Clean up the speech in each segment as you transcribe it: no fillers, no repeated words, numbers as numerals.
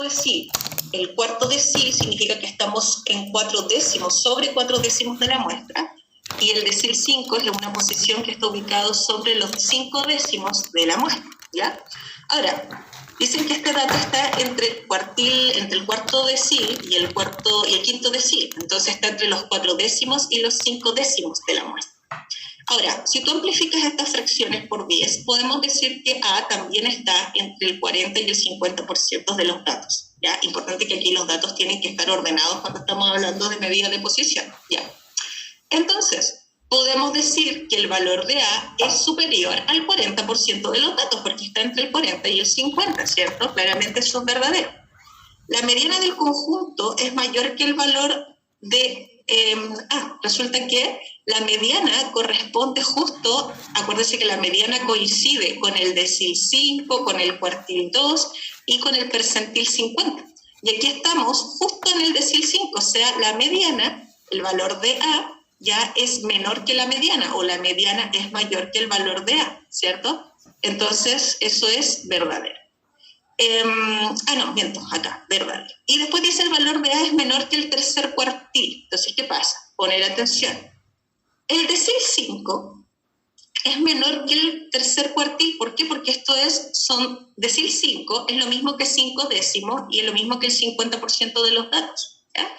decil. El cuarto decil significa que estamos en 4 décimos, sobre 4 décimos de la muestra, y el decil 5 es una posición que está ubicado sobre los 5 décimos de la muestra, ¿ya? Ahora, dicen que este dato está entre el cuarto decil y el quinto decil, entonces está entre los 4 décimos y los 5 décimos de la muestra. Ahora, si tú amplificas estas fracciones por 10, podemos decir que A también está entre el 40 y el 50% de los datos, ¿ya? Importante que aquí los datos tienen que estar ordenados cuando estamos hablando de medida de posición, ¿ya? Entonces, podemos decir que el valor de A es superior al 40% de los datos, porque está entre el 40 y el 50, ¿cierto? Claramente eso es verdadero. La mediana del conjunto es mayor que el valor de resulta que la mediana corresponde justo, acuérdense que la mediana coincide con el decil 5, con el cuartil 2 y con el percentil 50. Y aquí estamos justo en el decil 5, o sea, la mediana, el valor de A, ya es menor que la mediana, o la mediana es mayor que el valor de A, ¿cierto? Entonces, eso es verdadero. Miento, acá, verdadero. Y después dice el valor de A es menor que el tercer cuartil. Entonces, ¿qué pasa? Poner atención. El decil 5 es menor que el tercer cuartil. ¿Por qué? Porque decil 5 es lo mismo que 5 décimos y es lo mismo que el 50% de los datos, ¿ya?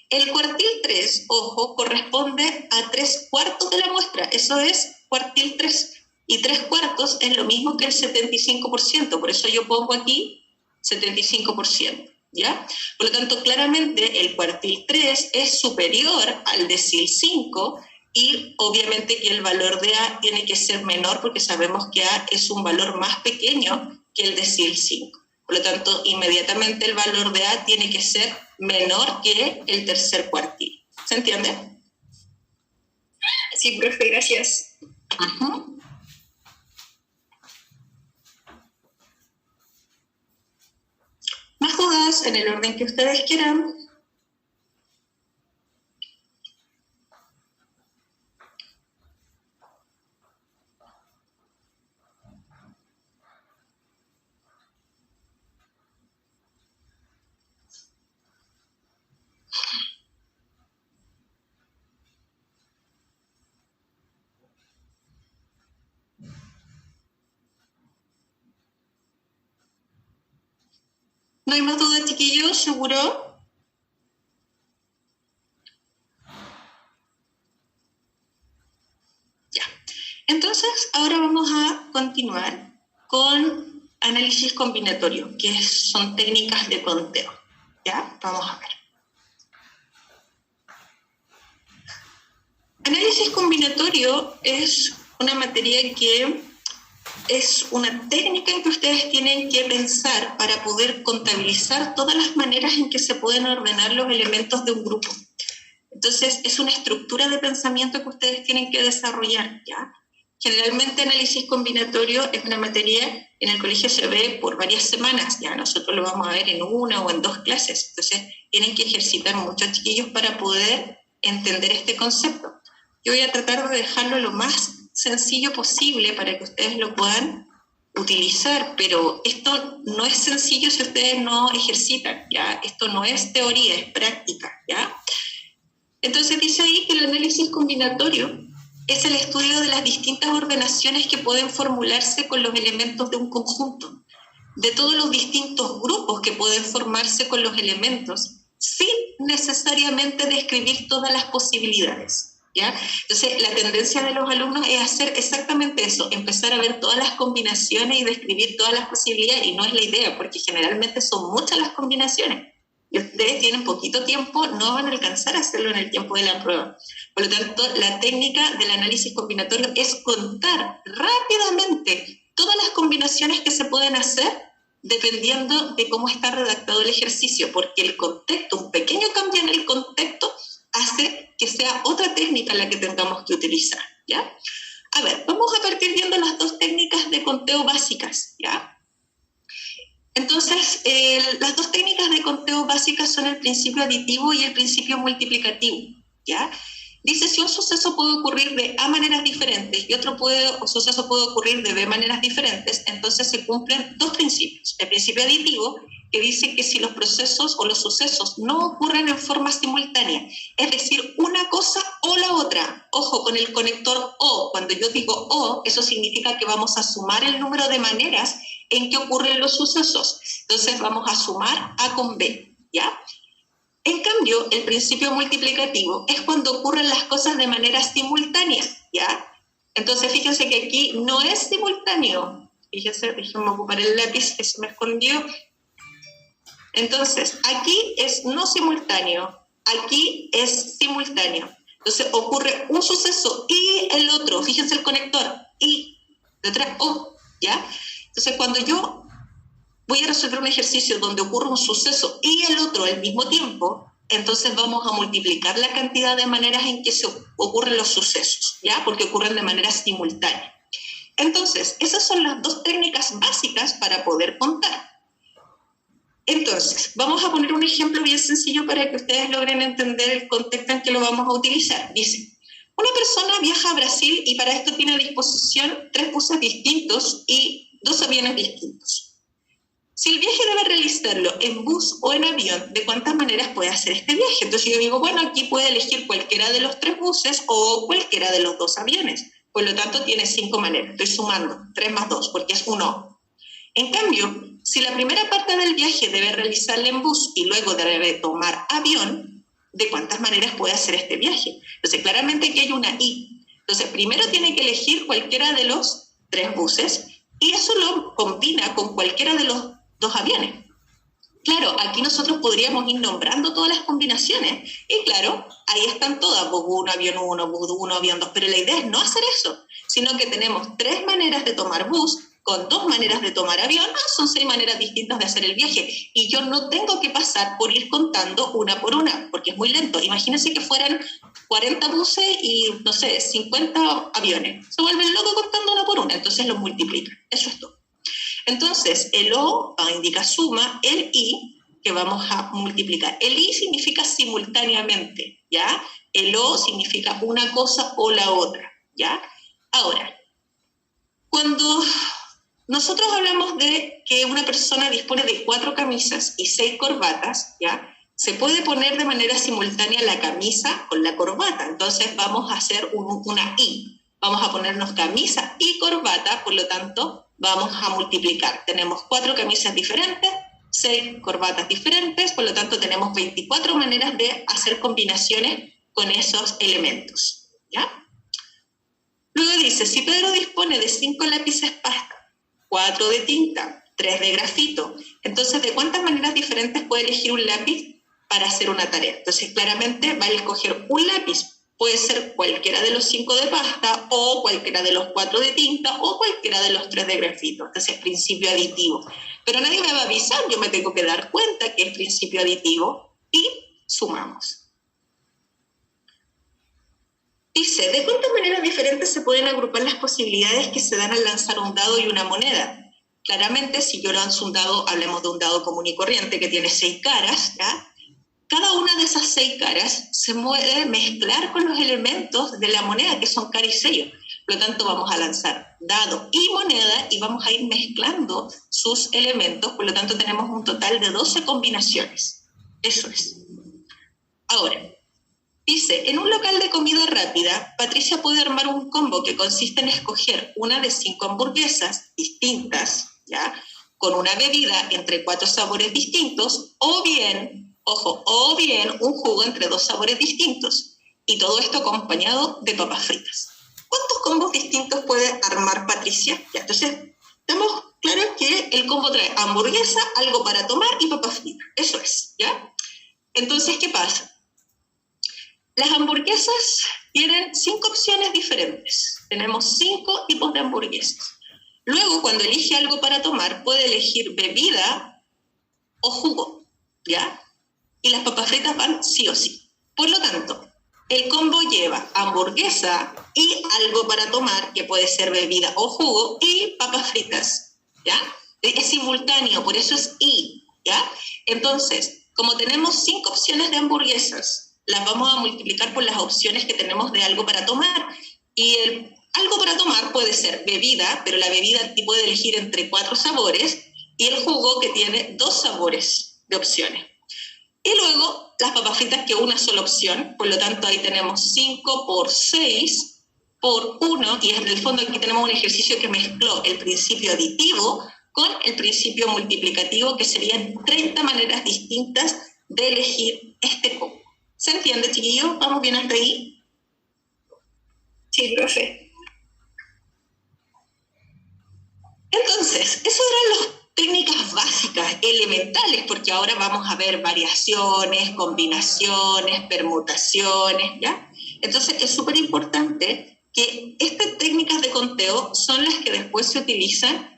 El cuartil 3, ojo, corresponde a 3/4 de la muestra. Eso es cuartil 3. Y 3/4 es lo mismo que el 75%. Por eso yo pongo aquí 75%, ¿ya? Por lo tanto, claramente el cuartil 3 es superior al decil 5 y obviamente que el valor de A tiene que ser menor porque sabemos que A es un valor más pequeño que el decil 5. Por lo tanto, inmediatamente el valor de A tiene que ser menor que el tercer cuartil. ¿Se entiende? Sí, profe, gracias. Uh-huh. Más dudas en el orden que ustedes quieran. ¿No hay más dudas, chiquillos? ¿Seguro? Ya. Entonces, ahora vamos a continuar con análisis combinatorio, que son técnicas de conteo. ¿Ya? Vamos a ver. Análisis combinatorio es una materia que es una técnica en que ustedes tienen que pensar para poder contabilizar todas las maneras en que se pueden ordenar los elementos de un grupo. Entonces, es una estructura de pensamiento que ustedes tienen que desarrollar, ¿ya? Generalmente, análisis combinatorio es una materia en el colegio se ve por varias semanas, ya nosotros lo vamos a ver en 1 o en 2 clases. Entonces, tienen que ejercitar mucho, chiquillos, para poder entender este concepto. Yo voy a tratar de dejarlo lo más sencillo posible para que ustedes lo puedan utilizar, pero esto no es sencillo si ustedes no ejercitan, ¿ya? Esto no es teoría, es práctica, ¿ya? Entonces dice ahí que el análisis combinatorio es el estudio de las distintas ordenaciones que pueden formularse con los elementos de un conjunto, de todos los distintos grupos que pueden formarse con los elementos, sin necesariamente describir todas las posibilidades, ¿ya? Entonces, la tendencia de los alumnos es hacer exactamente eso, empezar a ver todas las combinaciones y describir todas las posibilidades, y no es la idea, porque generalmente son muchas las combinaciones, y ustedes tienen poquito tiempo, no van a alcanzar a hacerlo en el tiempo de la prueba. Por lo tanto, la técnica del análisis combinatorio es contar rápidamente todas las combinaciones que se pueden hacer dependiendo de cómo está redactado el ejercicio, porque el contexto, un pequeño cambio en el contexto hace que sea otra técnica la que tengamos que utilizar, ¿ya? A ver, vamos a partir viendo las 2 técnicas de conteo básicas, ¿ya? Entonces, las 2 técnicas de conteo básicas son el principio aditivo y el principio multiplicativo, ¿ya? Dice, si un suceso puede ocurrir de A maneras diferentes y otro suceso puede ocurrir de B maneras diferentes, entonces se cumplen 2 principios. El principio aditivo, que dice que si los procesos o los sucesos no ocurren en forma simultánea, es decir, una cosa o la otra, ojo con el conector o, cuando yo digo o, eso significa que vamos a sumar el número de maneras en que ocurren los sucesos. Entonces vamos a sumar A con B, ¿ya? En cambio, el principio multiplicativo es cuando ocurren las cosas de manera simultánea, ¿ya? Entonces, fíjense que aquí no es simultáneo. Fíjense, déjenme ocupar el lápiz que se me escondió. Entonces, aquí es no simultáneo, aquí es simultáneo. Entonces, ocurre un suceso y el otro. Fíjense el conector, y, letra O, ¿ya? Entonces, cuando yo voy a resolver un ejercicio donde ocurre un suceso y el otro al mismo tiempo, entonces vamos a multiplicar la cantidad de maneras en que se ocurren los sucesos, ¿ya? Porque ocurren de manera simultánea. Entonces, esas son las dos técnicas básicas para poder contar. Entonces, vamos a poner un ejemplo bien sencillo para que ustedes logren entender el contexto en que lo vamos a utilizar. Dice, una persona viaja a Brasil y para esto tiene a disposición 3 buses distintos y 2 aviones distintos. Si el viaje debe realizarlo en bus o en avión, ¿de cuántas maneras puede hacer este viaje? Entonces yo digo, bueno, aquí puede elegir cualquiera de los 3 buses o cualquiera de los 2 aviones. Por lo tanto, tiene 5 maneras. Estoy sumando 3 más 2, porque es 1. En cambio, si la primera parte del viaje debe realizarla en bus y luego debe tomar avión, ¿de cuántas maneras puede hacer este viaje? Entonces, claramente aquí hay una I. Entonces, primero tiene que elegir cualquiera de los 3 buses y eso lo combina con cualquiera de los 2 aviones. Claro, aquí nosotros podríamos ir nombrando todas las combinaciones. Y claro, ahí están todas, bus 1, avión 1, bus 1, avión 2. Pero la idea es no hacer eso, sino que tenemos 3 maneras de tomar bus, con 2 maneras de tomar avión, son 6 maneras distintas de hacer el viaje. Y yo no tengo que pasar por ir contando una por una, porque es muy lento. Imagínense que fueran 40 buses y, no sé, 50 aviones. Se vuelven locos contando una por una, entonces los multiplican. Eso es todo. Entonces, el O indica suma, el I, que vamos a multiplicar. El I significa simultáneamente, ¿ya? El O significa una cosa o la otra, ¿ya? Ahora, cuando nosotros hablamos de que una persona dispone de 4 camisas y 6 corbatas, ¿ya? Se puede poner de manera simultánea la camisa con la corbata. Entonces vamos a hacer una I. Vamos a ponernos camisa y corbata, por lo tanto vamos a multiplicar. Tenemos 4 camisas diferentes, 6 corbatas diferentes, por lo tanto tenemos 24 maneras de hacer combinaciones con esos elementos, ¿ya? Luego dice, si Pedro dispone de 5 lápices pasta, 4 de tinta, 3 de grafito, entonces ¿de cuántas maneras diferentes puede elegir un lápiz para hacer una tarea? Entonces claramente va a escoger un lápiz. Puede ser cualquiera de los 5 de pasta o cualquiera de los 4 de tinta o cualquiera de los 3 de grafito. Entonces, principio aditivo. Pero nadie me va a avisar, yo me tengo que dar cuenta que es principio aditivo y sumamos. Dice, ¿de cuántas maneras diferentes se pueden agrupar las posibilidades que se dan al lanzar un dado y una moneda? Claramente, si yo lanzo un dado, hablemos de un dado común y corriente que tiene 6 caras, ¿ya? Cada una de esas 6 caras se puede mezclar con los elementos de la moneda, que son cara y sello. Por lo tanto, vamos a lanzar dado y moneda y vamos a ir mezclando sus elementos. Por lo tanto, tenemos un total de 12 combinaciones. Eso es. Ahora, dice, en un local de comida rápida, Patricia puede armar un combo que consiste en escoger una de 5 hamburguesas distintas, ¿ya? Con una bebida entre 4 sabores distintos, o bien... Ojo, o bien un jugo entre 2 sabores distintos. Y todo esto acompañado de papas fritas. ¿Cuántos combos distintos puede armar Patricia? Ya, entonces, estamos claros que el combo trae hamburguesa, algo para tomar y papas fritas. Eso es, ¿ya? Entonces, ¿qué pasa? Las hamburguesas tienen 5 opciones diferentes. Tenemos 5 tipos de hamburguesas. Luego, cuando elige algo para tomar, puede elegir bebida o jugo, ¿ya? Y las papas fritas van sí o sí. Por lo tanto, el combo lleva hamburguesa y algo para tomar, que puede ser bebida o jugo, y papas fritas, ¿ya? Es simultáneo, por eso es y, ¿ya? Entonces, como tenemos 5 opciones de hamburguesas, las vamos a multiplicar por las opciones que tenemos de algo para tomar. Y el algo para tomar puede ser bebida, pero la bebida puede elegir entre 4 sabores, y el jugo que tiene 2 sabores de opciones. Y luego las papas fritas, que es una sola opción, por lo tanto ahí tenemos 5 por 6 por 1, y en el fondo aquí tenemos un ejercicio que mezcló el principio aditivo con el principio multiplicativo, que serían 30 maneras distintas de elegir este combo. ¿Se entiende, chiquillos? ¿Vamos bien hasta ahí? Sí, profe. Entonces, eso eran las técnicas básicas, elementales, porque ahora vamos a ver variaciones, combinaciones, permutaciones, ¿ya? Entonces, es súper importante que estas técnicas de conteo son las que después se utilizan,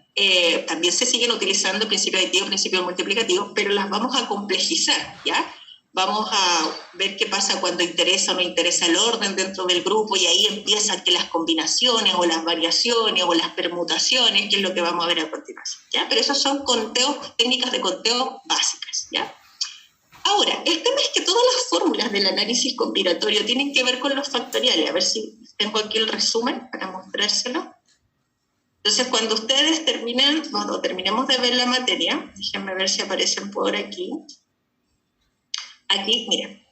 también se siguen utilizando principio aditivo, principio multiplicativo, pero las vamos a complejizar, ¿ya? Vamos a ver qué pasa cuando interesa o no interesa el orden dentro del grupo, y ahí empiezan que las combinaciones o las variaciones o las permutaciones, que es lo que vamos a ver a continuación, ¿ya? Pero esos son técnicas de conteo básicas, ¿ya? Ahora, el tema es que todas las fórmulas del análisis combinatorio tienen que ver con los factoriales. A ver si tengo aquí el resumen para mostrárselo. Entonces, cuando ustedes terminemos de ver la materia, déjenme ver si aparecen por aquí. Aquí, miren,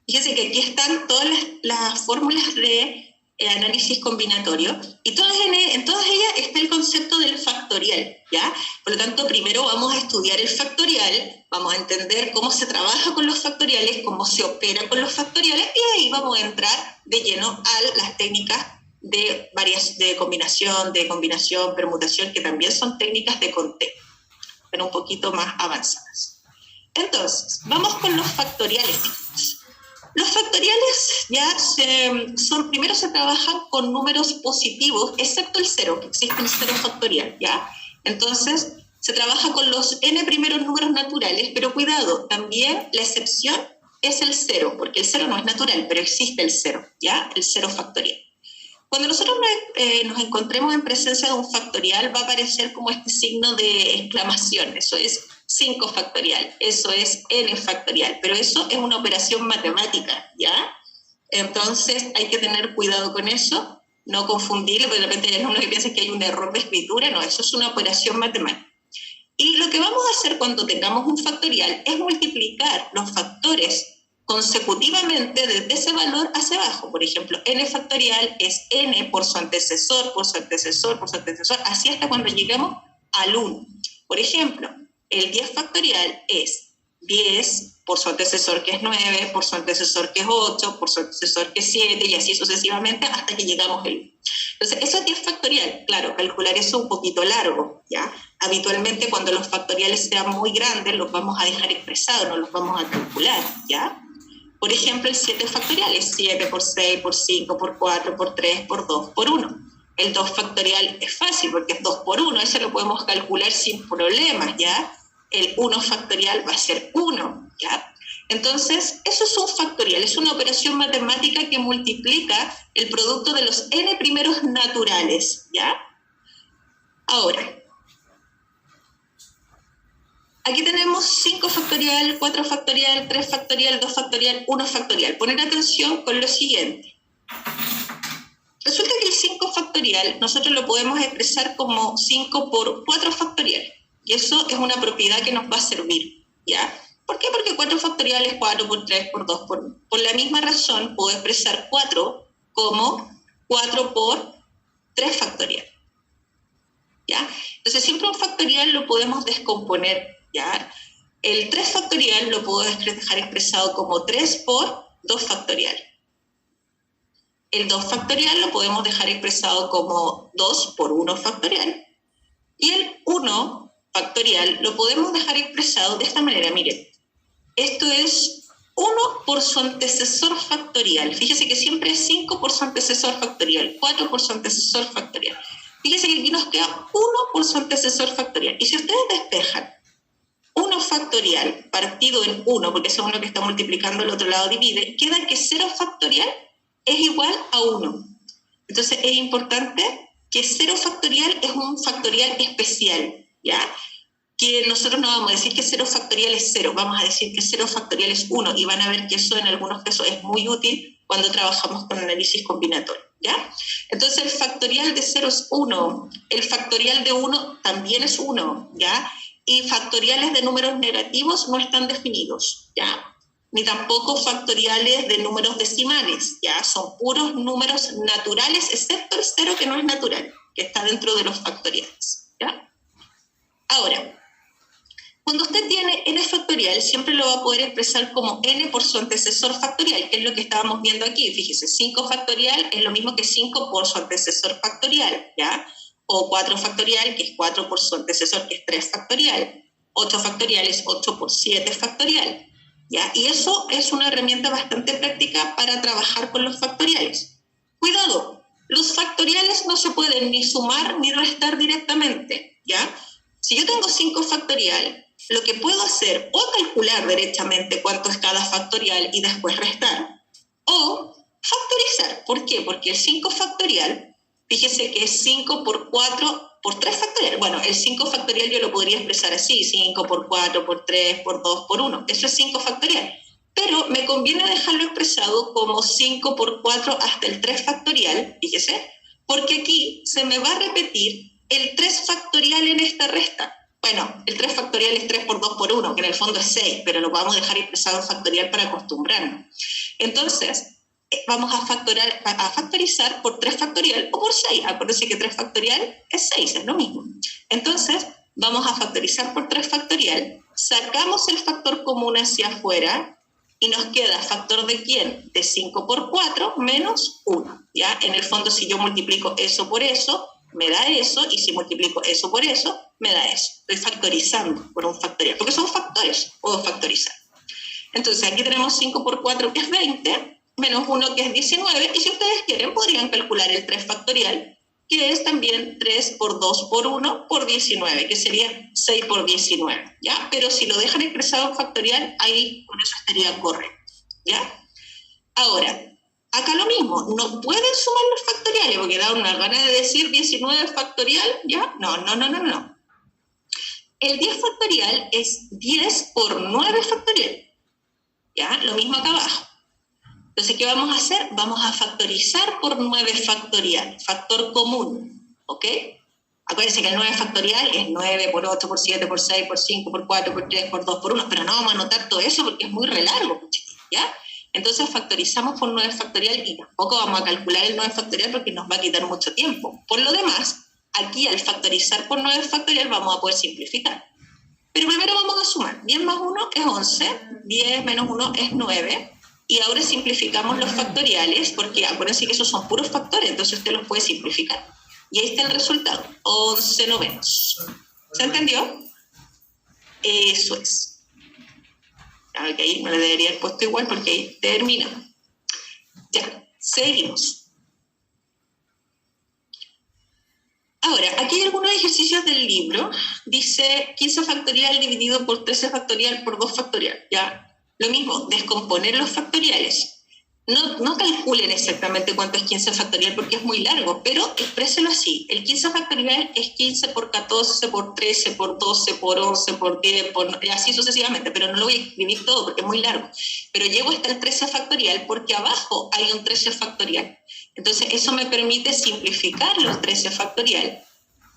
fíjense que aquí están todas las fórmulas de análisis combinatorio, y en todas ellas está el concepto del factorial, ¿ya? Por lo tanto, primero vamos a estudiar el factorial, vamos a entender cómo se trabaja con los factoriales, cómo se opera con los factoriales, y ahí vamos a entrar de lleno a las técnicas de combinación, permutación, que también son técnicas de conteo, pero un poquito más avanzadas. Entonces, vamos con los factoriales. Los factoriales primero se trabajan con números positivos, excepto el 0, que existe el 0 factorial, ¿ya? Entonces, se trabaja con los n primeros números naturales, pero cuidado, también la excepción es el 0, porque el 0 no es natural, pero existe el 0, ¿ya? El 0 factorial. Cuando nosotros nos encontremos en presencia de un factorial, va a aparecer como este signo de exclamación. Eso es 5 factorial, eso es n factorial, pero eso es una operación matemática, ¿ya? Entonces hay que tener cuidado con eso, no confundirlo, porque de repente hay algunos que piensan que hay un error de escritura. No, eso es una operación matemática. Y lo que vamos a hacer cuando tengamos un factorial es multiplicar los factores consecutivamente desde ese valor hacia abajo. Por ejemplo, n factorial es n por su antecesor, por su antecesor, por su antecesor, así hasta cuando lleguemos al 1. Por ejemplo, el 10 factorial es 10 por su antecesor, que es 9, por su antecesor, que es 8, por su antecesor, que es 7, y así sucesivamente hasta que llegamos al 1. Entonces, eso es 10 factorial. Claro, calcular eso es un poquito largo, ¿ya? Habitualmente, cuando los factoriales sean muy grandes, los vamos a dejar expresados, no los vamos a calcular, ¿ya? Por ejemplo, el 7 factorial es 7 por 6, por 5, por 4, por 3, por 2, por 1. El 2 factorial es fácil porque es 2 por 1, eso lo podemos calcular sin problemas, ¿ya? El 1 factorial va a ser 1, ¿ya? Entonces, eso es un factorial, es una operación matemática que multiplica el producto de los n primeros naturales, ¿ya? Ahora, aquí tenemos 5 factorial, 4 factorial, 3 factorial, 2 factorial, 1 factorial. Poner atención con lo siguiente. Resulta que el 5 factorial nosotros lo podemos expresar como 5 por 4 factorial. Y eso es una propiedad que nos va a servir, ¿ya? ¿Por qué? Porque 4 factorial es 4 por 3 por 2 por 1. Por la misma razón puedo expresar 4 como 4 por 3 factorial, ¿ya? Entonces siempre un factorial lo podemos descomponer, ¿ya? El 3 factorial lo puedo dejar expresado como 3 por 2 factorial. El 2 factorial lo podemos dejar expresado como 2 por 1 factorial. Y el 1 factorial lo podemos dejar expresado de esta manera, miren. Esto es 1 por su antecesor factorial. Fíjese que siempre es 5 por su antecesor factorial, 4 por su antecesor factorial. Fíjese que aquí nos queda 1 por su antecesor factorial. Y si ustedes despejan 1 factorial partido en 1, porque ese 1 que está multiplicando el otro lado divide, queda que 0 factorial es igual a 1. Entonces es importante que 0 factorial es un factorial especial, ¿ya? que nosotros no vamos a decir que 0 factorial es 0, vamos a decir que 0 factorial es 1, y van a ver que eso en algunos casos es muy útil cuando trabajamos con análisis combinatorio, ¿ya? Entonces el factorial de 0 es 1, el factorial de 1 también es 1, ¿ya? Y factoriales de números negativos no están definidos, ¿ya? Ni tampoco factoriales de números decimales, ¿ya? Son puros números naturales, excepto el 0 que no es natural, que está dentro de los factoriales, ¿ya? Ahora, cuando usted tiene n factorial, siempre lo va a poder expresar como n por su antecesor factorial, que es lo que estábamos viendo aquí. Fíjese, 5 factorial es lo mismo que 5 por su antecesor factorial, ¿ya? O 4 factorial, que es 4 por su antecesor, que es 3 factorial. 8 factorial es 8 por 7 factorial, ¿ya? Y eso es una herramienta bastante práctica para trabajar con los factoriales. Cuidado, los factoriales no se pueden ni sumar ni restar directamente, ¿ya? Si yo tengo 5 factorial, lo que puedo hacer o calcular derechamente cuánto es cada factorial y después restar, o factorizar. ¿Por qué? Porque el 5 factorial, fíjese que es 5 por 4 por 3 factorial. Bueno, el 5 factorial yo lo podría expresar así, 5 por 4 por 3 por 2 por 1. Eso es 5 factorial. Pero me conviene dejarlo expresado como 5 por 4 hasta el 3 factorial, fíjese, porque aquí se me va a repetir el 3 factorial en esta resta. Bueno, el 3 factorial es 3 por 2 por 1, que en el fondo es 6, pero lo vamos a dejar expresado en factorial para acostumbrarnos. Entonces, vamos a factorizar por 3 factorial o por 6. Acuérdense que 3 factorial es 6, es lo mismo. Entonces, vamos a factorizar por 3 factorial, sacamos el factor común hacia afuera y nos queda factor de ¿quién? De 5 por 4 menos 1. ¿Ya? En el fondo, si yo multiplico eso por eso, me da eso, y si multiplico eso por eso, me da eso. Estoy factorizando por un factorial, porque son factores, puedo factorizar. Entonces, aquí tenemos 5 por 4, que es 20, menos 1, que es 19, y si ustedes quieren, podrían calcular el 3 factorial, que es también 3 por 2 por 1 por 19, que sería 6 por 19, ¿ya? Pero si lo dejan expresado en factorial, ahí con eso estaría correcto, ¿ya? Ahora, acá lo mismo, no pueden sumar los factoriales, porque da una gana de decir 19 factorial, ¿ya? No. El 10 factorial es 10 por 9 factorial, ¿ya? Lo mismo acá abajo. Entonces, ¿qué vamos a hacer? Vamos a factorizar por 9 factorial, factor común, ¿ok? Acuérdense que el 9 factorial es 9 por 8, por 7, por 6, por 5, por 4, por 3, por 2, por 1, pero no vamos a anotar todo eso porque es muy re largo, ¿ya? Entonces factorizamos por 9 factorial y tampoco vamos a calcular el 9 factorial porque nos va a quitar mucho tiempo. Por lo demás, aquí al factorizar por 9 factorial vamos a poder simplificar. Pero primero vamos a sumar. 10 más 1 es 11, 10 menos 1 es 9, y ahora simplificamos los factoriales porque acuérdense que esos son puros factores, entonces usted los puede simplificar. Y ahí está el resultado, 11 novenos. ¿Se entendió? Eso es. Ok, me lo debería haber puesto igual porque ahí terminamos. Ya, seguimos. Ahora, aquí hay algunos ejercicios del libro. Dice 15 factorial dividido por 13 factorial por 2 factorial. Ya, lo mismo, descomponer los factoriales. No calculen exactamente cuánto es 15 factorial porque es muy largo, pero exprésenlo así. El 15 factorial es 15 por 14, por 13, por 12, por 11, por 10, así sucesivamente, pero no lo voy a escribir todo porque es muy largo. Pero llego hasta el 13 factorial porque abajo hay un 13 factorial. Entonces, eso me permite simplificar los 13 factorial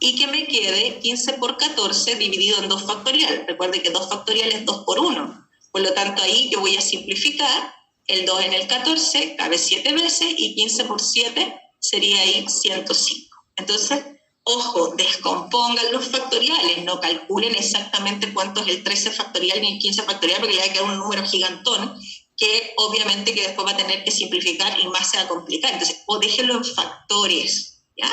y que me quede 15 por 14 dividido en 2 factorial. Recuerde que 2 factorial es 2 por 1. Por lo tanto, ahí yo voy a simplificar. El 2 en el 14 cabe 7 veces y 15 por 7 sería ahí 105. Entonces, ojo, descompongan los factoriales, no calculen exactamente cuánto es el 13 factorial ni el 15 factorial porque le va a quedar un número gigantón que obviamente que después va a tener que simplificar y más se va a complicar. Entonces, o déjenlo en factores, ¿ya?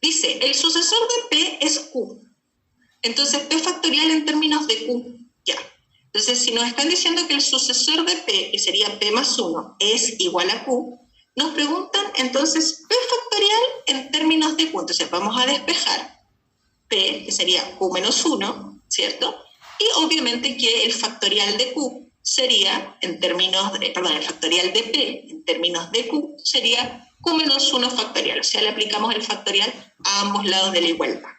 Dice, el sucesor de P es Q. Entonces, P factorial en términos de Q, ya. Entonces, si nos están diciendo que el sucesor de P, que sería P más 1, es igual a Q, nos preguntan entonces P factorial en términos de Q. Entonces, vamos a despejar P, que sería Q menos 1, ¿cierto? Y obviamente que el factorial de Q sería, en términos de, el factorial de P en términos de Q sería Q menos 1 factorial, o sea, le aplicamos el factorial a ambos lados de la igualdad.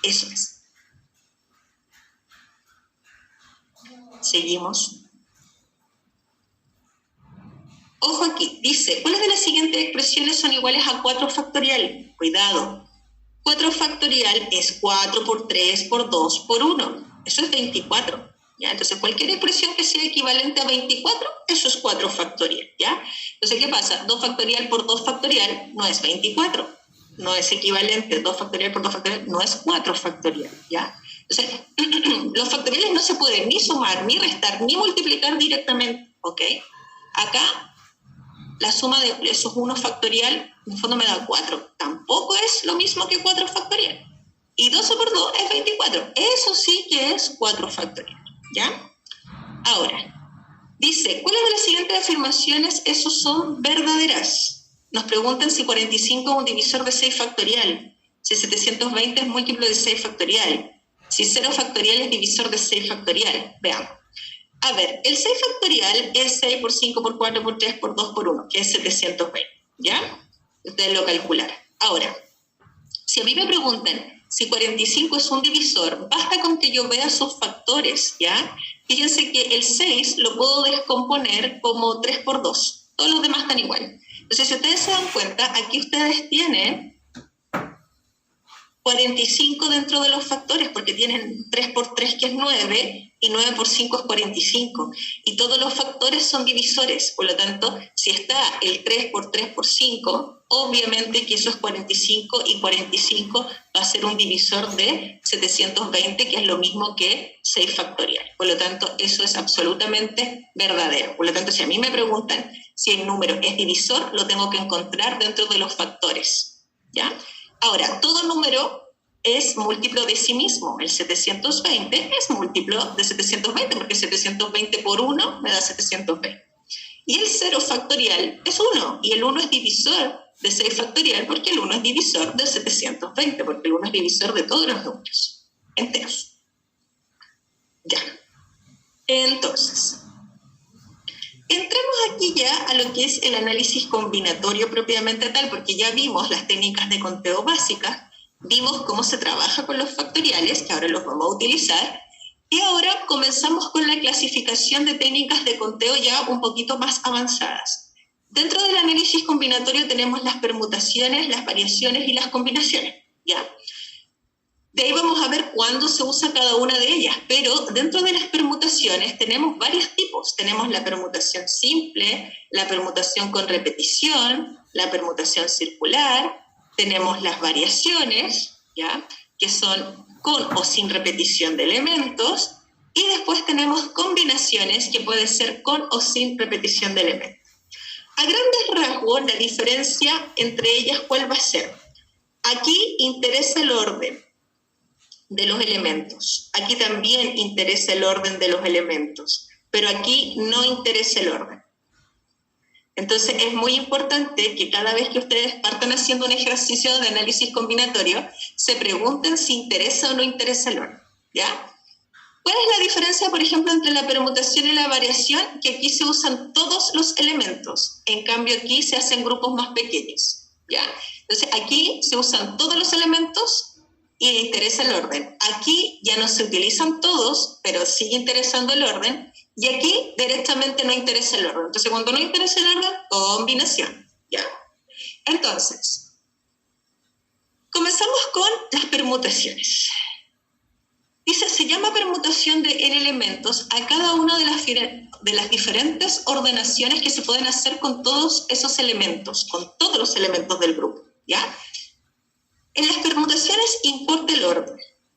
Eso es. Seguimos. Ojo aquí, dice, ¿cuáles de las siguientes expresiones son iguales a 4 factorial? Cuidado, 4 factorial es 4 por 3 por 2 por 1. Eso es 24. ¿Ya? Entonces, cualquier expresión que sea equivalente a 24, eso es 4 factorial, ¿ya? Entonces, ¿qué pasa? 2 factorial por 2 factorial no es 24, no es equivalente, 2 factorial por 2 factorial no es 4 factorial, ¿ya? Entonces, los factoriales no se pueden ni sumar, ni restar, ni multiplicar directamente, ¿ok? Acá, la suma de esos 1 factorial, en el fondo me da 4, tampoco es lo mismo que 4 factorial. Y 12 por 2 es 24, eso sí que es 4 factorial. ¿Ya? Ahora, dice, ¿cuáles de las siguientes afirmaciones esos son verdaderas? Nos preguntan si 45 es un divisor de 6 factorial, si 720 es múltiplo de 6 factorial, si 0 factorial es divisor de 6 factorial. Veamos. A ver, el 6 factorial es 6 por 5 por 4 por 3 por 2 por 1, que es 720, ¿ya? Ustedes lo calcularán. Ahora, si a mí me preguntan si 45 es un divisor, basta con que yo vea sus factores, ¿ya? Fíjense que el 6 lo puedo descomponer como 3 por 2. Todos los demás están igual. Entonces, si ustedes se dan cuenta, aquí ustedes tienen 45 dentro de los factores, porque tienen 3 por 3, que es 9, y 9 por 5 es 45. Y todos los factores son divisores. Por lo tanto, si está el 3 por 3 por 5, obviamente que eso es 45, y 45 va a ser un divisor de 720, que es lo mismo que 6 factorial. Por lo tanto, eso es absolutamente verdadero. Por lo tanto, si a mí me preguntan si el número es divisor, lo tengo que encontrar dentro de los factores, ¿ya? Ahora, todo número es múltiplo de sí mismo. El 720 es múltiplo de 720, porque 720 por 1 me da 720. Y el 0 factorial es 1, y el 1 es divisor de 6 factorial, porque el 1 es divisor de 720, porque el 1 es divisor de todos los números enteros. Ya. Entonces, entremos aquí ya a lo que es el análisis combinatorio propiamente tal, porque ya vimos las técnicas de conteo básicas, vimos cómo se trabaja con los factoriales, que ahora los vamos a utilizar, y ahora comenzamos con la clasificación de técnicas de conteo ya un poquito más avanzadas. Dentro del análisis combinatorio tenemos las permutaciones, las variaciones y las combinaciones, ¿ya? De ahí vamos a ver cuándo se usa cada una de ellas, pero dentro de las permutaciones tenemos varios tipos. Tenemos la permutación simple, la permutación con repetición, la permutación circular, tenemos las variaciones, ¿ya? Que son con o sin repetición de elementos, y después tenemos combinaciones, que puede ser con o sin repetición de elementos. A grandes rasgos, la diferencia entre ellas, ¿cuál va a ser? Aquí interesa el orden de los elementos. Aquí también interesa el orden de los elementos, pero aquí no interesa el orden. Entonces es muy importante que cada vez que ustedes partan haciendo un ejercicio de análisis combinatorio, se pregunten si interesa o no interesa el orden, ¿ya? ¿Cuál es la diferencia, por ejemplo, entre la permutación y la variación? Que aquí se usan todos los elementos, en cambio aquí se hacen grupos más pequeños, ¿ya? Entonces aquí se usan todos los elementos y le interesa el orden. Aquí ya no se utilizan todos, pero sigue interesando el orden, y aquí directamente no interesa el orden. Entonces, cuando no interesa el orden, combinación, ¿ya? Entonces, comenzamos con las permutaciones. Dice, se llama permutación de n elementos a cada una de las diferentes ordenaciones que se pueden hacer con todos esos elementos, con todos los elementos del grupo, ¿ya? En las permutaciones importa el orden.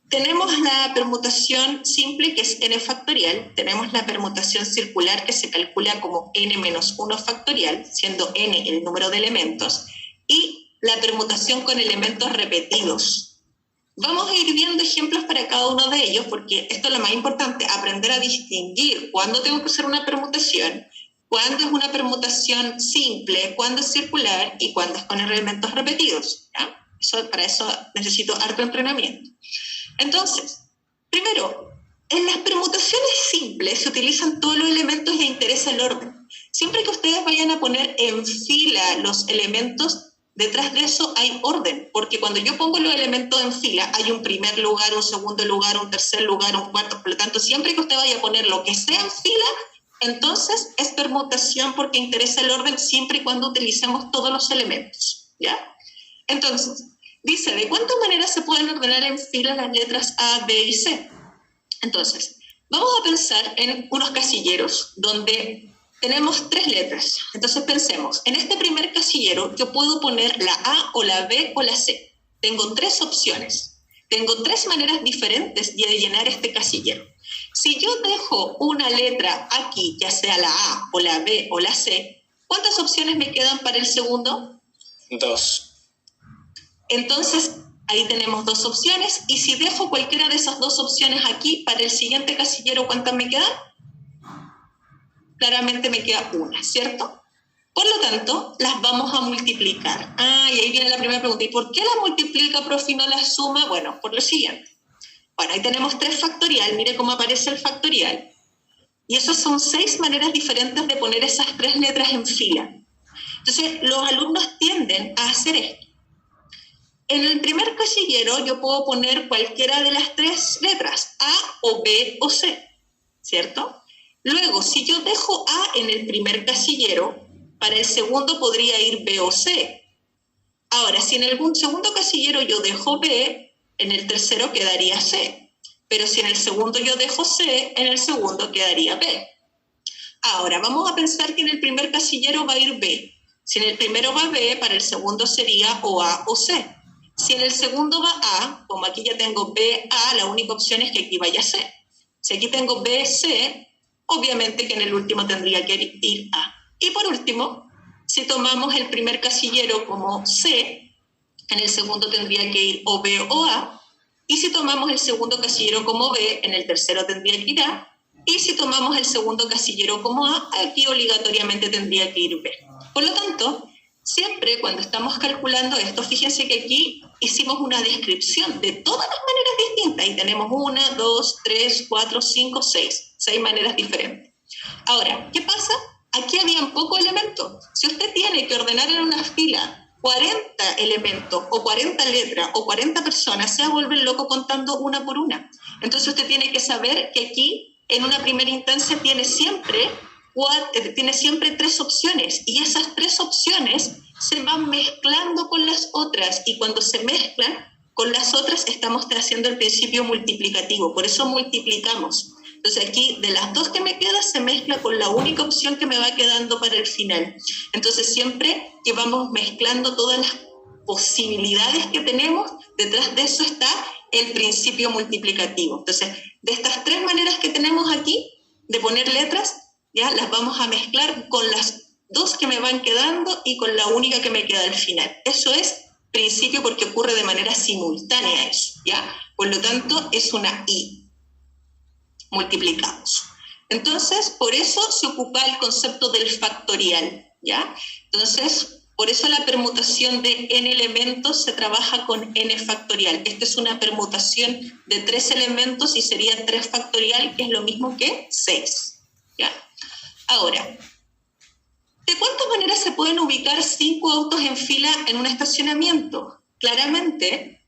Tenemos la permutación simple, que es n factorial. Tenemos la permutación circular, que se calcula como n menos 1 factorial, siendo n el número de elementos. Y la permutación con elementos repetidos. Vamos a ir viendo ejemplos para cada uno de ellos, porque esto es lo más importante, aprender a distinguir cuándo tengo que usar una permutación, cuándo es una permutación simple, cuándo es circular y cuándo es con elementos repetidos, ¿ya? Para eso necesito harto entrenamiento. Entonces, primero, en las permutaciones simples se utilizan todos los elementos y le interesa el orden. Siempre que ustedes vayan a poner en fila los elementos, detrás de eso hay orden, porque cuando yo pongo los elementos en fila, hay un primer lugar, un segundo lugar, un tercer lugar, un cuarto, por lo tanto, siempre que usted vaya a poner lo que sea en fila, entonces es permutación porque interesa el orden siempre y cuando utilicemos todos los elementos, ¿ya? Entonces, dice, ¿de cuántas maneras se pueden ordenar en fila las letras A, B y C? Entonces, vamos a pensar en unos casilleros donde tenemos 3 letras. Entonces pensemos, en este primer casillero yo puedo poner la A o la B o la C. Tengo 3 opciones. Tengo 3 maneras diferentes de llenar este casillero. Si yo dejo una letra aquí, ya sea la A o la B o la C, ¿cuántas opciones me quedan para el segundo? 2. Entonces, ahí tenemos 2 opciones. Y si dejo cualquiera de esas 2 opciones aquí, para el siguiente casillero, ¿cuántas me quedan? Claramente me queda una, ¿cierto? Por lo tanto, las vamos a multiplicar. Y ahí viene la primera pregunta. ¿Y por qué las multiplica, profe, y no las suma? Bueno, por lo siguiente. Bueno, ahí tenemos 3 factorial. Mire cómo aparece el factorial. Y esas son 6 maneras diferentes de poner esas 3 letras en fila. Entonces, los alumnos tienden a hacer esto. En el primer casillero yo puedo poner cualquiera de las 3 letras, A o B o C, ¿cierto? Luego, si yo dejo A en el primer casillero, para el segundo podría ir B o C. Ahora, si en el segundo casillero yo dejo B, en el tercero quedaría C. Pero si en el segundo yo dejo C, en el segundo quedaría B. Ahora, vamos a pensar que en el primer casillero va a ir B. Si en el primero va B, para el segundo sería o A o C. Si en el segundo va A, como aquí ya tengo B, A, la única opción es que aquí vaya C. Si aquí tengo B, C, obviamente que en el último tendría que ir A. Y por último, si tomamos el primer casillero como C, en el segundo tendría que ir o B o A. Y si tomamos el segundo casillero como B, en el tercero tendría que ir A. Y si tomamos el segundo casillero como A, aquí obligatoriamente tendría que ir B. Por lo tanto, siempre cuando estamos calculando esto, fíjense que aquí hicimos una descripción de todas las maneras distintas. Y tenemos 1, 2, 3, 4, 5, 6. 6 maneras diferentes. Ahora, ¿qué pasa? Aquí habían pocos elementos. Si usted tiene que ordenar en una fila 40 elementos o 40 letras o 40 personas, se va a volver loco contando una por una. Entonces usted tiene que saber que aquí, en una primera instancia, tiene siempre 3 opciones. Y esas 3 opciones se van mezclando con las otras. Y cuando se mezclan con las otras, estamos haciendo el principio multiplicativo. Por eso multiplicamos. Entonces aquí, de las 2 que me quedan, se mezcla con la única opción que me va quedando para el final. Entonces siempre que vamos mezclando todas las posibilidades que tenemos, detrás de eso está el principio multiplicativo. Entonces, de estas 3 maneras que tenemos aquí, de poner letras, ya las vamos a mezclar con las 2 que me van quedando y con la única que me queda al final. Eso es principio porque ocurre de manera simultánea eso, ¿ya? Por lo tanto, es una I. Multiplicamos. Entonces, por eso se ocupa el concepto del factorial, ¿ya? Entonces, por eso la permutación de n elementos se trabaja con n factorial. Esta es una permutación de 3 elementos y sería 3 factorial, que es lo mismo que 6, ¿ya? Ahora, ¿de cuántas maneras se pueden ubicar 5 autos en fila en un estacionamiento? Claramente,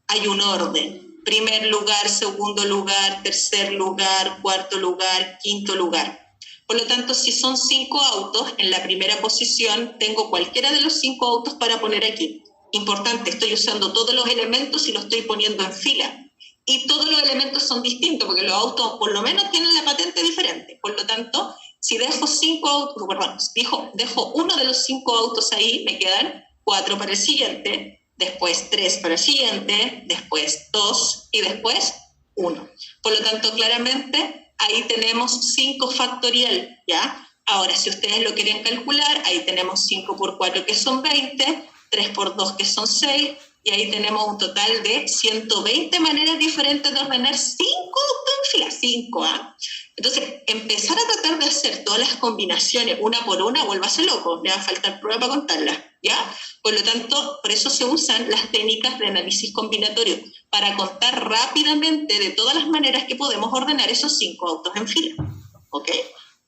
hay un orden. Primer lugar, segundo lugar, tercer lugar, cuarto lugar, quinto lugar. Por lo tanto, si son 5 autos, en la primera posición tengo cualquiera de los 5 autos para poner aquí. Importante, estoy usando todos los elementos y los estoy poniendo en fila. Y todos los elementos son distintos, porque los autos por lo menos tienen la patente diferente. Por lo tanto, si dejo 5 autos, perdón, dejo uno de los 5 autos ahí, me quedan 4 para el siguiente, después 3 para el siguiente, después 2 y después 1. Por lo tanto, claramente, ahí tenemos 5 factorial, ¿ya? Ahora, si ustedes lo quieren calcular, ahí tenemos 5 por 4 que son 20, 3 por 2 que son 6, y ahí tenemos un total de 120 maneras diferentes de ordenar 5 autos en fila, 5, ¿ah? Entonces, empezar a tratar de hacer todas las combinaciones una por una, vuélvase loco, le va a faltar prueba para contarlas, ¿ya? Por lo tanto, por eso se usan las técnicas de análisis combinatorio, para contar rápidamente de todas las maneras que podemos ordenar esos 5 autos en fila, ¿ok?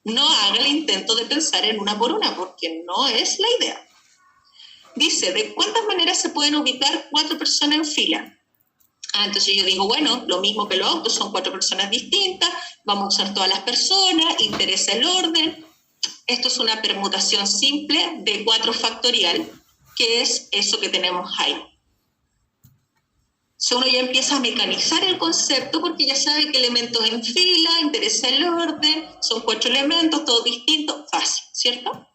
No haga el intento de pensar en una por una, porque no es la idea. dice, ¿de cuántas maneras se pueden ubicar 4 personas en fila? Entonces yo digo, bueno, lo mismo que los autos, son 4 personas distintas, vamos a usar todas las personas, interesa el orden. Esto es una permutación simple de 4 factorial, que es eso que tenemos ahí. So, uno ya empieza a mecanizar el concepto porque ya sabe que elementos en fila, interesa el orden, son 4 elementos, todos distintos, fácil, ¿cierto?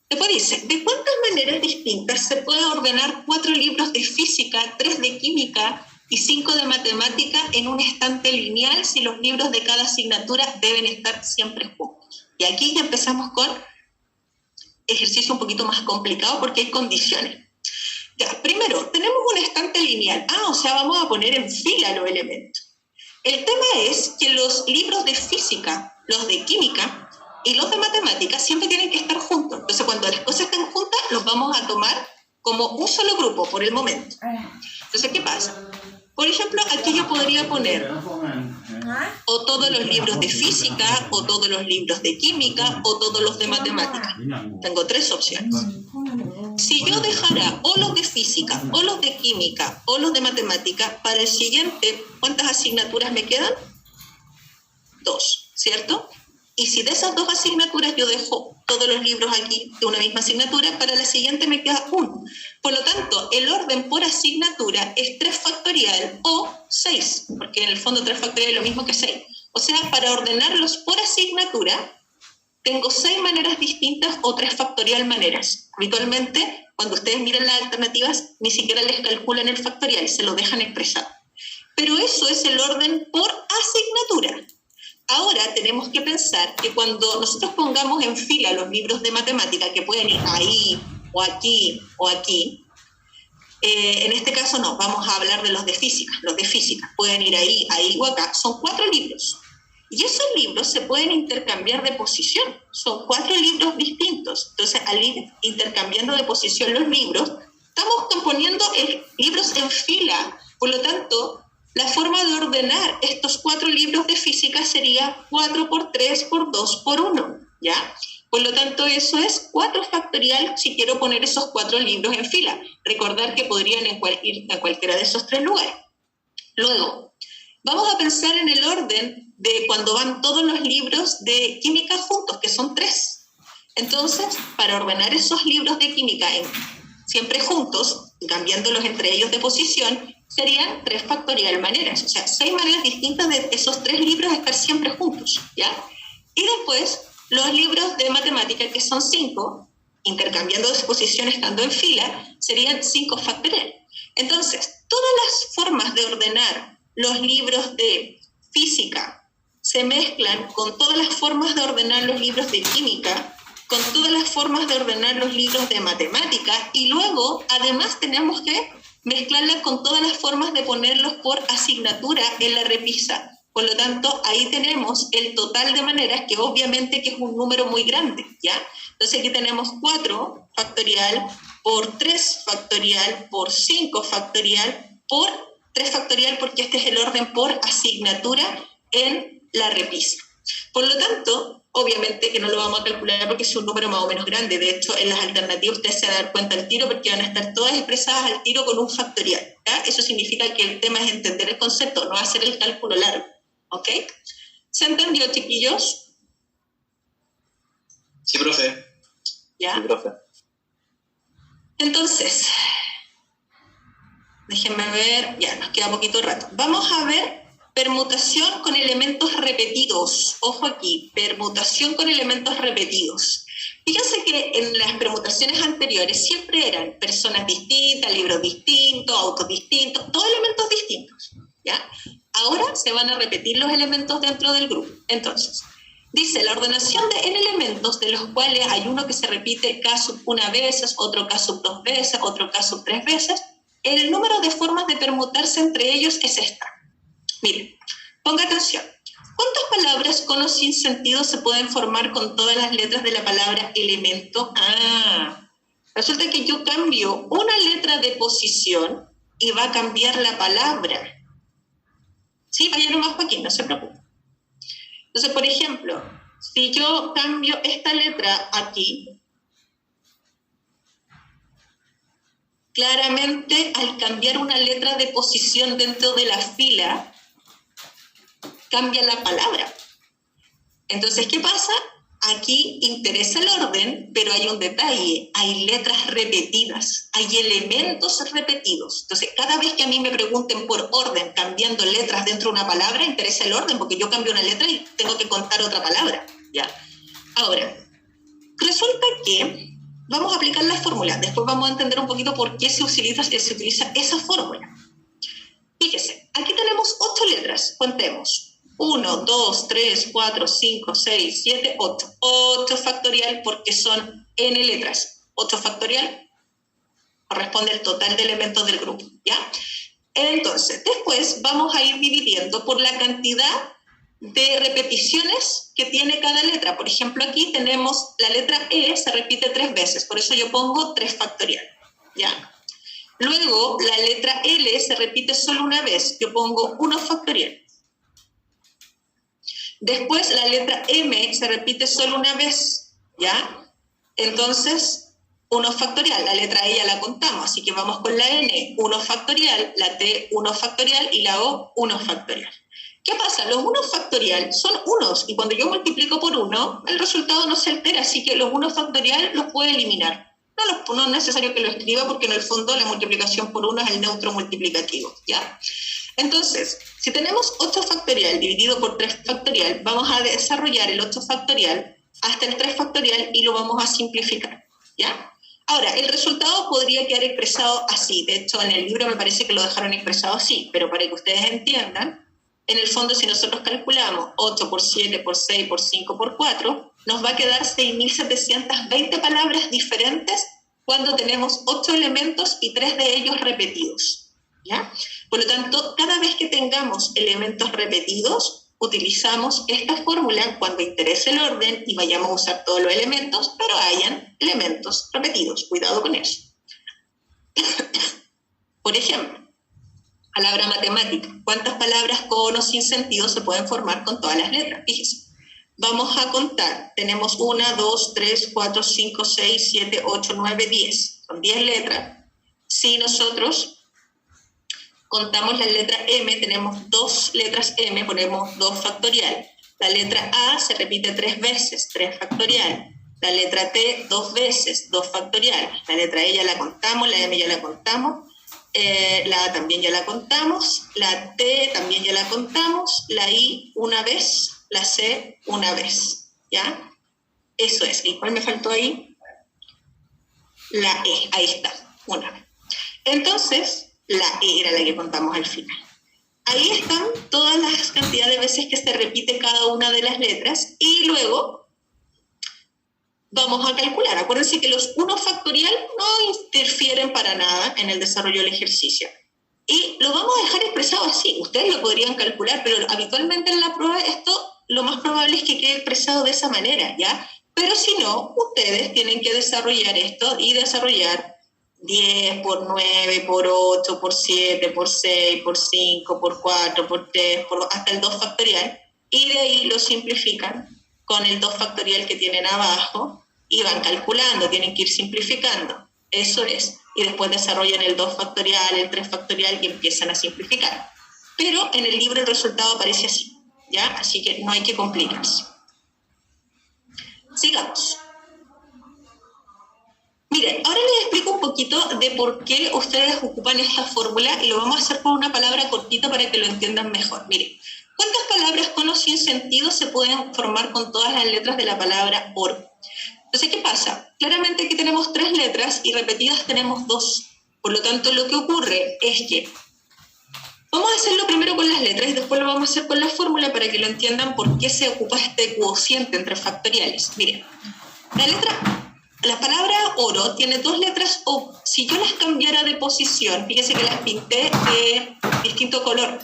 Después dice, ¿de cuántas maneras distintas se puede ordenar 4 libros de física, 3 de química y 5 de matemática en un estante lineal si los libros de cada asignatura deben estar siempre juntos? Y aquí ya empezamos con ejercicio un poquito más complicado porque hay condiciones. Ya, primero, tenemos un estante lineal. O sea, vamos a poner en fila los elementos. El tema es que los libros de física, los de química y los de matemáticas siempre tienen que estar juntos. Entonces, cuando las cosas estén juntas, los vamos a tomar como un solo grupo por el momento. Entonces, ¿qué pasa? Por ejemplo, aquí yo podría poner o todos los libros de física, o todos los libros de química, o todos los de matemáticas. Tengo 3 opciones. Si yo dejara o los de física, o los de química, o los de matemática, para el siguiente, ¿cuántas asignaturas me quedan? 2, ¿cierto? Y si de esas 2 asignaturas yo dejo todos los libros aquí de una misma asignatura, para la siguiente me queda 1. Por lo tanto, el orden por asignatura es 3 factorial o 6, porque en el fondo 3 factorial es lo mismo que 6. O sea, para ordenarlos por asignatura, tengo 6 maneras distintas o 3 factorial maneras. Habitualmente, cuando ustedes miran las alternativas, ni siquiera les calculan el factorial, se lo dejan expresado. Pero eso es el orden por asignatura. Ahora tenemos que pensar que cuando nosotros pongamos en fila los libros de matemática, que pueden ir ahí, o aquí, o aquí, en este caso no, vamos a hablar de los de física. Los de física pueden ir ahí, ahí o acá. Son 4 libros. Y esos libros se pueden intercambiar de posición. Son 4 libros distintos. Entonces, al ir intercambiando de posición los libros, estamos componiendo libros en fila. Por lo tanto, la forma de ordenar estos 4 libros de física sería 4 por 3 por 2 por 1, ¿ya? Por lo tanto, eso es 4 factorial si quiero poner esos 4 libros en fila. Recordar que podrían ir a cualquiera de esos 3 lugares. Luego, vamos a pensar en el orden de cuando van todos los libros de química juntos, que son 3. Entonces, para ordenar esos libros de química siempre juntos, cambiándolos entre ellos de posición, serían 3 factorial maneras. O sea, 6 maneras distintas de esos 3 libros estar siempre juntos, ¿ya? Y después, los libros de matemática, que son 5, intercambiando de posición estando en fila, serían 5 factorial. Entonces, todas las formas de ordenar los libros de física se mezclan con todas las formas de ordenar los libros de química, con todas las formas de ordenar los libros de matemática, y luego, además, tenemos que mezclarlas con todas las formas de ponerlos por asignatura en la repisa. Por lo tanto, ahí tenemos el total de maneras, que obviamente que es un número muy grande, ¿ya? Entonces aquí tenemos 4 factorial por 3 factorial por 5 factorial por 3 factorial, porque este es el orden por asignatura en la repisa. Por lo tanto, obviamente que no lo vamos a calcular porque es un número más o menos grande. De hecho, en las alternativas ustedes se van a dar cuenta al tiro porque van a estar todas expresadas al tiro con un factorial, ¿ya? Eso significa que el tema es entender el concepto, no hacer el cálculo largo, ¿ok? ¿Se entendió, chiquillos? Sí, profe. ¿Ya? Sí, profe. Entonces, déjenme ver, ya nos queda poquito rato. Vamos a ver permutación con elementos repetidos. Ojo aquí, permutación con elementos repetidos. Fíjense que en las permutaciones anteriores siempre eran personas distintas, libros distintos, autos distintos, todos elementos distintos, ¿ya? Ahora se van a repetir los elementos dentro del grupo. Entonces, dice la ordenación de n elementos, de los cuales hay uno que se repite K sub 1 veces, otro K sub 2 veces, otro K sub 3 veces. El número de formas de permutarse entre ellos es esta. Miren, ponga atención. ¿Cuántas palabras con o sin sentido se pueden formar con todas las letras de la palabra elemento? Resulta que yo cambio una letra de posición y va a cambiar la palabra. Sí, vaya nomás, Joaquín, no se preocupe. Entonces, por ejemplo, si yo cambio esta letra aquí, claramente al cambiar una letra de posición dentro de la fila, cambia la palabra. Entonces, ¿qué pasa? Aquí interesa el orden, pero hay un detalle, hay letras repetidas, hay elementos repetidos. Entonces, cada vez que a mí me pregunten por orden, cambiando letras dentro de una palabra, interesa el orden, porque yo cambio una letra y tengo que contar otra palabra, ¿ya? Ahora, resulta que vamos a aplicar la fórmula, después vamos a entender un poquito por qué se utiliza esa fórmula. Fíjese, aquí tenemos 8 letras, contemos. 1, 2, 3, 4, 5, 6, 7, 8. 8 factorial porque son n letras. 8 factorial corresponde al total de elementos del grupo, ¿ya? Entonces, después vamos a ir dividiendo por la cantidad de repeticiones que tiene cada letra. Por ejemplo, aquí tenemos la letra E, se repite 3 veces, por eso yo pongo 3 factorial, ¿ya? Luego, la letra L se repite solo una vez, yo pongo 1 factorial. Después la letra M se repite solo una vez, ¿ya? Entonces, 1 factorial, la letra E ya la contamos, así que vamos con la N, 1 factorial, la T, 1 factorial y la O, 1 factorial. ¿Qué pasa? Los 1 factorial son unos, y cuando yo multiplico por 1, el resultado no se altera, así que los 1 factorial los puedo eliminar. No es necesario que lo escriba porque en el fondo la multiplicación por 1 es el neutro multiplicativo, ¿ya? Entonces, si tenemos 8 factorial dividido por 3 factorial, vamos a desarrollar el 8 factorial hasta el 3 factorial y lo vamos a simplificar, ¿ya? Ahora, el resultado podría quedar expresado así. De hecho, en el libro me parece que lo dejaron expresado así, pero para que ustedes entiendan, en el fondo, si nosotros calculamos 8 por 7, por 6, por 5, por 4, nos va a quedar 6.720 palabras diferentes cuando tenemos 8 elementos y 3 de ellos repetidos, ¿ya? Por lo tanto, cada vez que tengamos elementos repetidos, utilizamos esta fórmula cuando interese el orden y vayamos a usar todos los elementos, pero hayan elementos repetidos. Cuidado con eso. Por ejemplo, palabra matemática. ¿Cuántas palabras con o sin sentido se pueden formar con todas las letras? Fíjense. Vamos a contar. Tenemos 1, 2, 3, 4, 5, 6, 7, 8, 9, 10. Son 10 letras. Si nosotros contamos la letra M, tenemos 2 letras M, ponemos 2 factorial. La letra A se repite 3 veces, 3 factorial. La letra T 2 veces, 2 factorial. La letra E ya la contamos, la M ya la contamos. La A también ya la contamos, la T también ya la contamos, la I una vez, la C una vez, ¿ya? Eso es. ¿Y cuál me faltó ahí? La E, ahí está, una vez. Entonces, la E era la que contamos al final. Ahí están todas las cantidades de veces que se repite cada una de las letras y luego vamos a calcular. Acuérdense que los 1 factorial no interfieren para nada en el desarrollo del ejercicio. Y lo vamos a dejar expresado así. Ustedes lo podrían calcular, pero habitualmente en la prueba esto lo más probable es que quede expresado de esa manera, ¿ya? Pero si no, ustedes tienen que desarrollar esto y desarrollar 10 por 9, por 8, por 7, por 6, por 5, por 4, por 3, hasta el 2 factorial. Y de ahí lo simplifican con el 2 factorial que tienen abajo y van calculando, tienen que ir simplificando. Eso es. Y después desarrollan el 2 factorial, el 3 factorial y empiezan a simplificar. Pero en el libro el resultado aparece así, ¿ya? Así que no hay que complicarse. Sigamos. Miren, ahora les explico un poquito de por qué ustedes ocupan esta fórmula y lo vamos a hacer con una palabra cortita para que lo entiendan mejor. Miren, ¿cuántas palabras con o sin sentido se pueden formar con todas las letras de la palabra oro? Entonces, ¿qué pasa? Claramente aquí tenemos 3 letras y repetidas tenemos 2. Por lo tanto, lo que ocurre es que vamos a hacerlo primero con las letras y después lo vamos a hacer con la fórmula para que lo entiendan por qué se ocupa este cociente entre factoriales. Miren, la palabra oro tiene 2 letras O. Si yo las cambiara de posición, fíjense que las pinté de distinto color.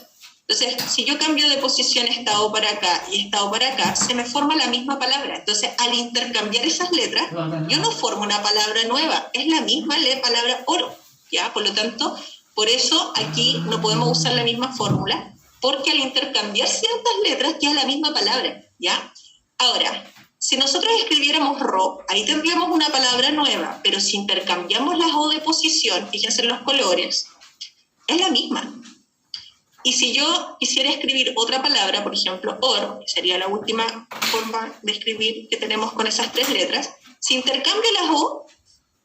Entonces, si yo cambio de posición esta O para acá y esta O para acá, se me forma la misma palabra. Entonces, al intercambiar esas letras, yo no formo una palabra nueva, es la misma palabra oro, ¿ya? Por lo tanto, por eso aquí no podemos usar la misma fórmula, porque al intercambiar ciertas letras queda la misma palabra, ¿ya? Ahora, Si nosotros escribiéramos ro, ahí tendríamos una palabra nueva, pero si intercambiamos las o de posición, fíjense en los colores, es la misma. Y si yo quisiera escribir otra palabra, por ejemplo, or, que sería la última forma de escribir que tenemos con esas 3 letras, si intercambio las o,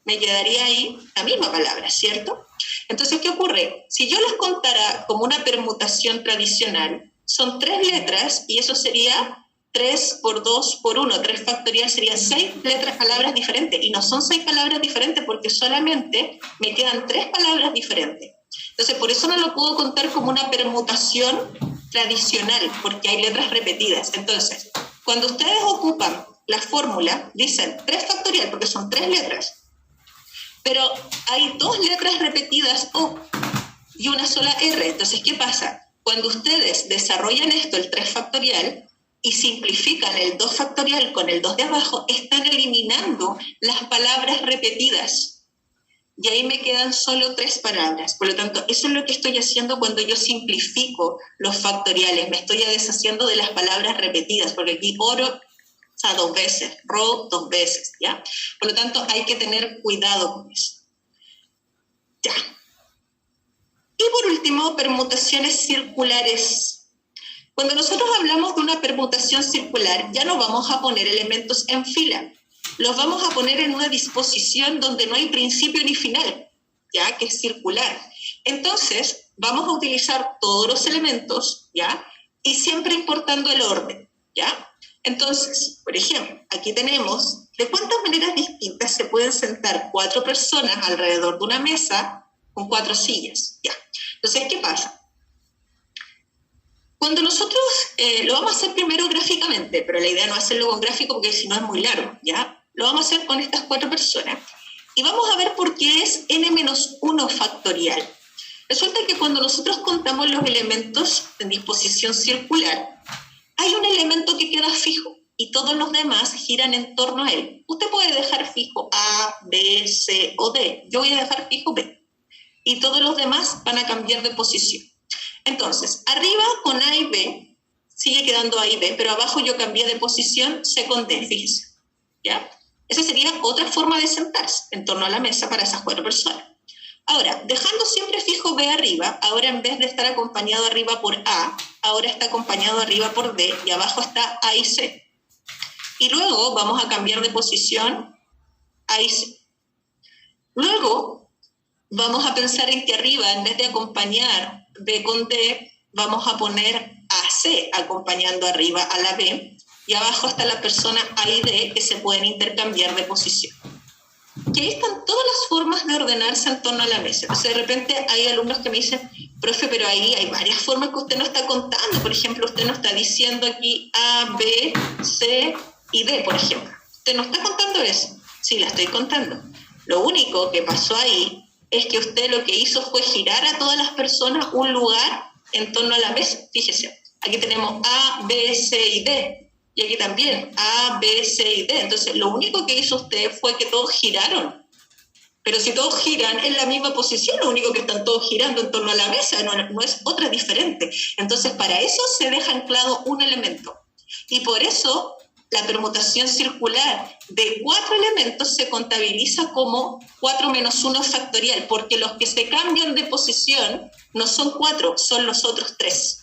me quedaría ahí la misma palabra, ¿cierto? Entonces, ¿qué ocurre? Si yo las contara como una permutación tradicional, son 3 letras y eso sería 3 por 2 por 1. 3 factorial sería 6 palabras diferentes. Y no son 6 palabras diferentes porque solamente me quedan 3 palabras diferentes. Entonces, por eso no lo puedo contar como una permutación tradicional, porque hay letras repetidas. Entonces, cuando ustedes ocupan la fórmula, dicen 3 factorial porque son 3 letras, pero hay 2 letras repetidas O y una sola R. Entonces, ¿qué pasa? Cuando ustedes desarrollan esto, el 3 factorial, y simplifican el 2 factorial con el 2 de abajo, están eliminando las palabras repetidas. Y ahí me quedan solo 3 palabras. Por lo tanto, eso es lo que estoy haciendo cuando yo simplifico los factoriales. Me estoy deshaciendo de las palabras repetidas, porque aquí oro, o sea, 2 veces, ro 2 veces, ¿ya? Por lo tanto, hay que tener cuidado con eso. Ya. Y por último, permutaciones circulares. Cuando nosotros hablamos de una permutación circular, ya no vamos a poner elementos en fila. Los vamos a poner en una disposición donde no hay principio ni final, ¿ya? Que es circular. Entonces, vamos a utilizar todos los elementos, ¿ya? Y siempre importando el orden, ¿ya? Entonces, por ejemplo, aquí tenemos de cuántas maneras distintas se pueden sentar 4 personas alrededor de una mesa con 4 sillas, ¿ya? Entonces, ¿qué pasa? Cuando nosotros, lo vamos a hacer primero gráficamente, pero la idea no es hacerlo con gráfico porque si no es muy largo, ¿ya? Lo vamos a hacer con estas 4 personas. Y vamos a ver por qué es n-1 factorial. Resulta que cuando nosotros contamos los elementos en disposición circular, hay un elemento que queda fijo y todos los demás giran en torno a él. Usted puede dejar fijo A, B, C o D. Yo voy a dejar fijo B. Y todos los demás van a cambiar de posición. Entonces, arriba con A y B, sigue quedando A y B, pero abajo yo cambié de posición C con D, fíjense, ¿ya? Esa sería otra forma de sentarse en torno a la mesa para esas 4 personas. Ahora, dejando siempre fijo B arriba, ahora en vez de estar acompañado arriba por A, ahora está acompañado arriba por D y abajo está A y C. Y luego vamos a cambiar de posición A y C. Luego vamos a pensar en que arriba, en vez de acompañar B con D, vamos a poner a C acompañando arriba a la B, y abajo está la persona A y D que se pueden intercambiar de posición. Y ahí están todas las formas de ordenarse en torno a la mesa. Entonces, de repente hay alumnos que me dicen, profe, pero ahí hay varias formas que usted no está contando. Por ejemplo, usted no está diciendo aquí A, B, C y D, por ejemplo. ¿Usted no está contando eso? Sí, la estoy contando. Lo único que pasó ahí es que usted lo que hizo fue girar a todas las personas un lugar en torno a la mesa. Fíjese, aquí tenemos A, B, C y D. Y aquí también A, B, C y D. Entonces, lo único que hizo usted fue que todos giraron. Pero si todos giran en la misma posición, lo único que están todos girando en torno a la mesa, no es otra diferente. Entonces, para eso se deja anclado un elemento. Y por eso la permutación circular de 4 elementos se contabiliza como 4 menos 1 factorial, porque los que se cambian de posición no son 4, son los otros 3.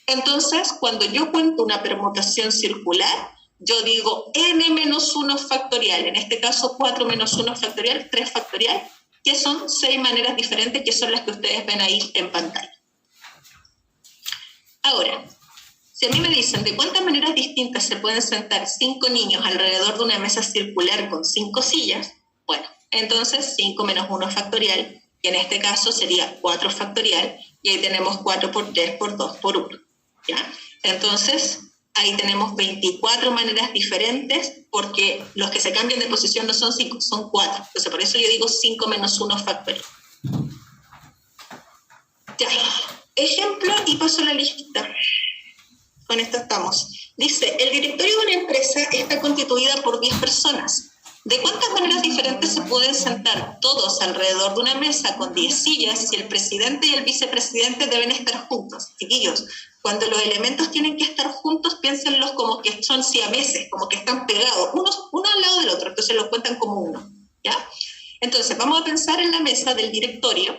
Entonces, cuando yo cuento una permutación circular, yo digo n menos 1 factorial, en este caso 4 menos 1 factorial, 3 factorial, que son 6 maneras diferentes, que son las que ustedes ven ahí en pantalla. Ahora, si a mí me dicen de cuántas maneras distintas se pueden sentar 5 niños alrededor de una mesa circular con 5 sillas, bueno, entonces 5 menos 1 factorial, que en este caso sería 4 factorial, y ahí tenemos 4 por 3 por 2 por 1, ¿ya? Entonces, ahí tenemos 24 maneras diferentes, porque los que se cambian de posición no son 5, son 4. Entonces, por eso yo digo 5 menos 1 factorial. Ya, ejemplo, y paso la lista. Con esto estamos. Dice, el directorio de una empresa está constituida por 10 personas, ¿De cuántas maneras diferentes se pueden sentar todos alrededor de una mesa con 10 sillas si el presidente y el vicepresidente deben estar juntos? Chiquillos, cuando los elementos tienen que estar juntos, piénsenlos como que son siameses, como que están pegados, uno al lado del otro, entonces los cuentan como uno, ¿ya? Entonces, vamos a pensar en la mesa del directorio,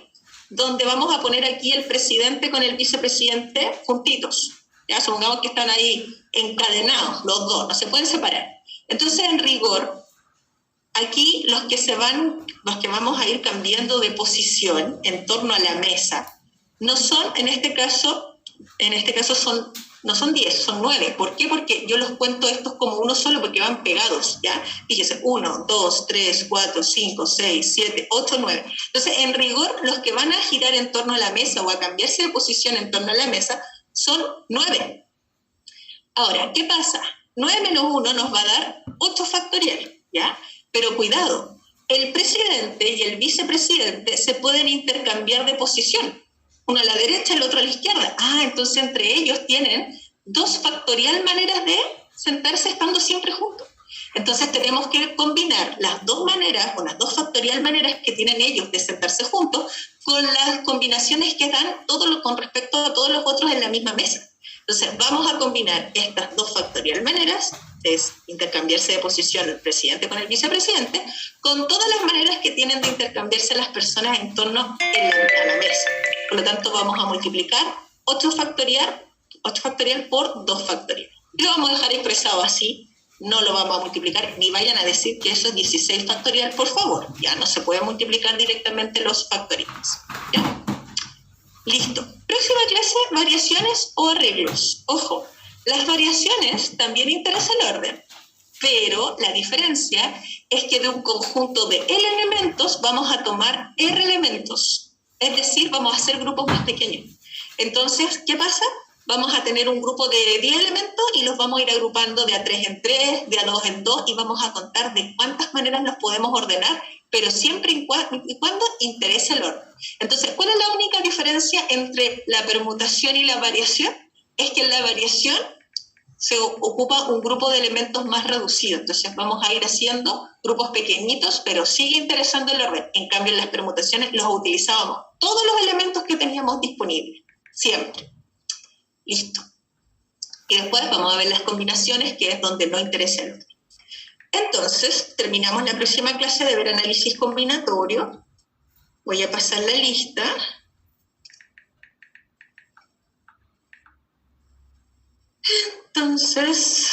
donde vamos a poner aquí el presidente con el vicepresidente juntitos, ¿ya? Supongamos que están ahí encadenados, los dos, no se pueden separar. Entonces, en rigor, aquí los que vamos a ir cambiando de posición en torno a la mesa, no son, en este caso no son 10, son 9. ¿Por qué? Porque yo los cuento estos como uno solo porque van pegados, ¿ya? Fíjese, 1, 2, 3, 4, 5, 6, 7, 8, 9. Entonces, en rigor, los que van a girar en torno a la mesa o a cambiarse de posición en torno a la mesa son 9. Ahora, ¿qué pasa? 9 menos 1 nos va a dar 8 factorial, ¿ya? Pero cuidado, el presidente y el vicepresidente se pueden intercambiar de posición. Uno a la derecha, el otro a la izquierda. Entonces entre ellos tienen 2 factorial maneras de sentarse estando siempre juntos. Entonces tenemos que combinar las 2 maneras, o las 2 factorial maneras que tienen ellos de sentarse juntos, con las combinaciones que dan con respecto a todos los otros en la misma mesa. Entonces vamos a combinar estas 2 factorial maneras, es intercambiarse de posición el presidente con el vicepresidente, con todas las maneras que tienen de intercambiarse las personas en torno a la mesa. Por lo tanto, vamos a multiplicar 8 factorial por 2 factorial. Y lo vamos a dejar expresado así, no lo vamos a multiplicar, ni vayan a decir que eso es 16 factorial, por favor. Ya no se puede multiplicar directamente los factoriales. ¿Ya? Listo. Próxima clase, variaciones o arreglos. Ojo, las variaciones también interesa el orden, pero la diferencia es que de un conjunto de L elementos vamos a tomar R elementos. Es decir, vamos a hacer grupos más pequeños. Entonces, ¿qué pasa? Vamos a tener un grupo de 10 elementos y los vamos a ir agrupando de a 3 en 3, de a 2 en 2, y vamos a contar de cuántas maneras los podemos ordenar, pero siempre y cuando interese el orden. Entonces, ¿cuál es la única diferencia entre la permutación y la variación? Es que en la variación se ocupa un grupo de elementos más reducido. Entonces vamos a ir haciendo grupos pequeñitos, pero sigue interesando el orden. En cambio, en las permutaciones los utilizábamos todos los elementos que teníamos disponibles, siempre. Listo. Y después vamos a ver las combinaciones, que es donde no interesa el orden. Entonces, terminamos la próxima clase de ver análisis combinatorio. Voy a pasar la lista. Entonces,